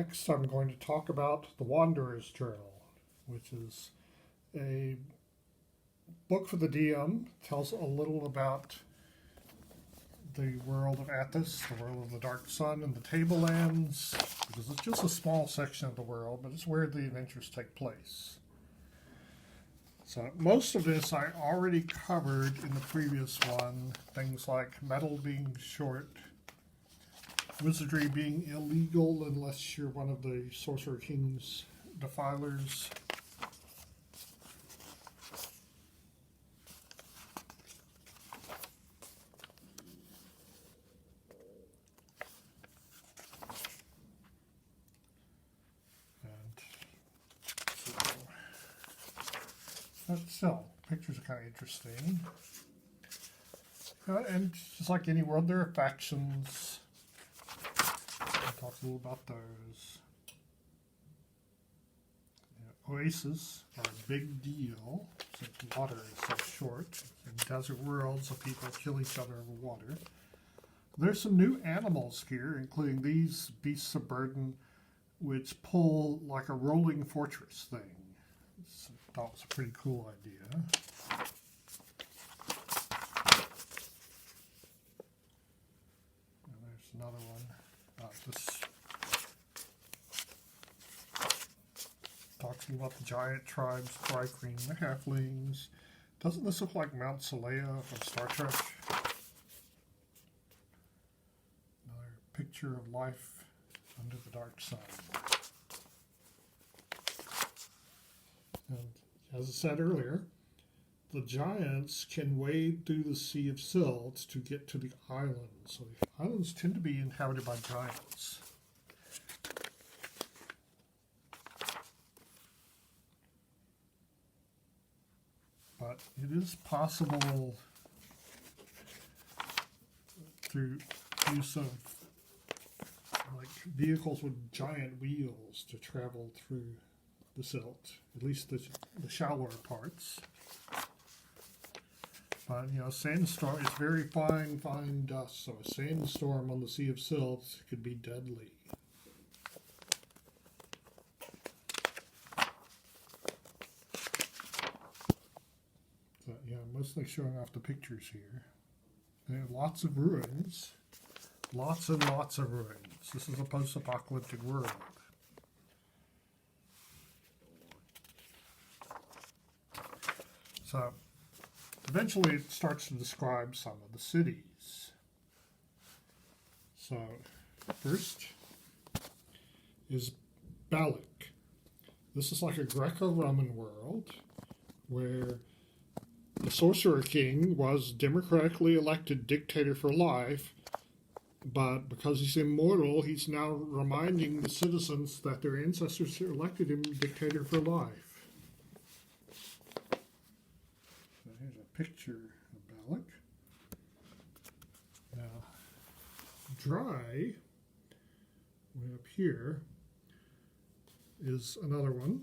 Next, I'm going to talk about The Wanderer's Journal, which is a book for the DM. Tells a little about the world of Athos, the world of the Darksun, and the Tablelands, because it's just a small section of the world, but it's where the adventures take place. So most of this I already covered in the previous one, things like metal being short, wizardry being illegal unless you're one of the Sorcerer King's defilers. But still, pictures are kind of interesting. And just like any world, there are factions. I'll talk a little about those. Oases are a big deal since water is so short. In desert worlds, so people kill each other over water. There's some new animals here, including these beasts of burden, which pull like a rolling fortress thing. I thought it was a pretty cool idea. And there's another one. This talks about the giant tribes, Thrycreen, the halflings. Doesn't this look like Mount Saleya from Star Trek? Another picture of life under the Darksun. And as I said earlier, the giants can wade through the Sea of Silt to get to the islands. So the islands tend to be inhabited by giants. But it is possible through use of like vehicles with giant wheels to travel through the silt, at least the shallower parts. But sandstorm is very fine dust, so a sandstorm on the Sea of Silt could be deadly. So mostly showing off the pictures here. There are lots of ruins, lots and lots of ruins. This is a post-apocalyptic world. So eventually it starts to describe some of the cities. So first is Balak. This is like a Greco-Roman world where the Sorcerer King was democratically elected dictator for life, but because he's immortal, he's now reminding the citizens that their ancestors elected him dictator for life. Here's a picture of Balak. Now, Dry, way up here, is another one.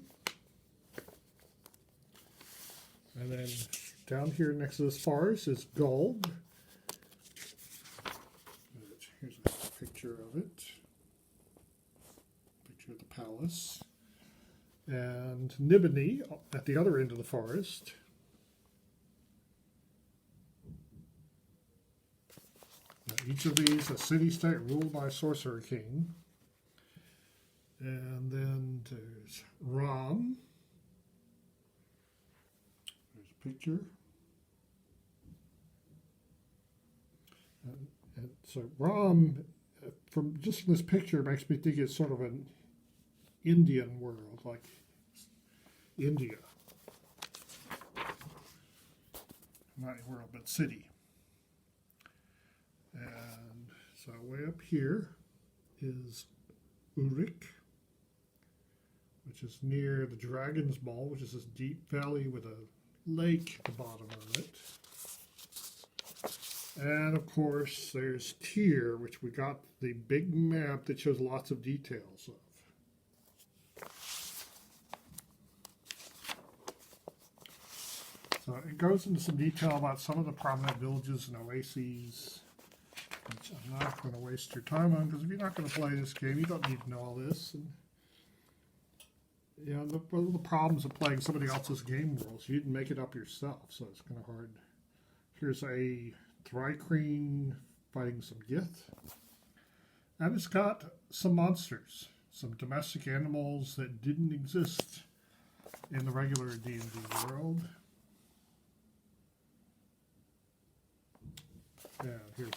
And then down here next to this forest is Gold. Here's a picture of it. Picture of the palace. And Nibini at the other end of the forest. Each of these a city-state ruled by a Sorcerer King. And then there's Ram. There's a picture. And so Ram, from just this picture, makes me think it's sort of an Indian world, like India. Not world, but city. And so way up here is Urik, which is near the Dragon's Ball, which is this deep valley with a lake at the bottom of it. And of course there's Tyr, which we got the big map that shows lots of details of. So it goes into some detail about some of the prominent villages and oases. which I'm not going to waste your time on, because if you're not going to play this game, you don't need to know all this. And, one of the problems of playing somebody else's game worlds, you didn't make it up yourself, so it's kind of hard. Here's a Thrycreen fighting some Gith. And it's got some monsters, some domestic animals that didn't exist in the regular D&D world. And here's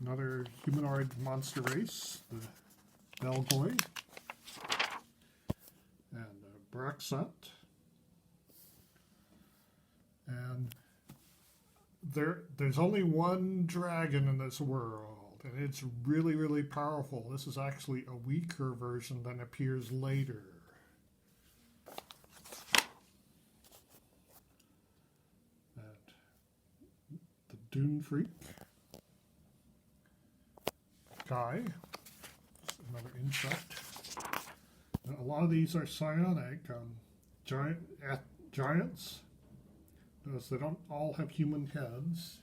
another humanoid monster race, the Belgoi, and Darksun. And there's only one dragon in this world, and it's really, really powerful. This is actually a weaker version than appears later. And the Dune Freak. Guy, another insect. Now, a lot of these are psionic. Giants. Notice they don't all have human heads.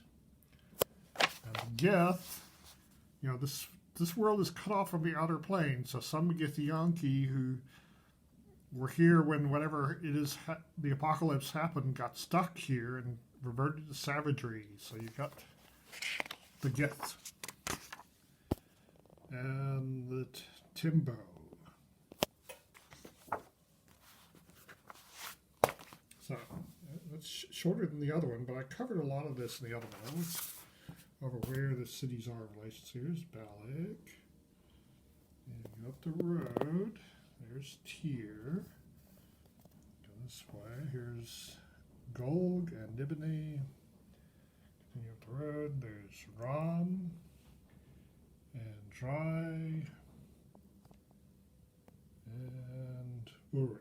And Gith, this world is cut off from the outer plane. So some Githyanki who were here when whatever it is the apocalypse happened got stuck here and reverted to savagery. So you got the Gith. And the Timbo. So, that's shorter than the other one, but I covered a lot of this in the other one. Over where the cities are in relation to. Here's Balak. And go up the road. There's Tyr. Go this way. Here's Golg and Nibene. Continue up the road. There's Ram. And Dry, and Ulrich.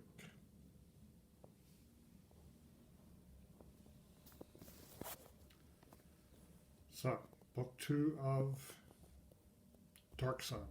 So, Book 2 of Darksun.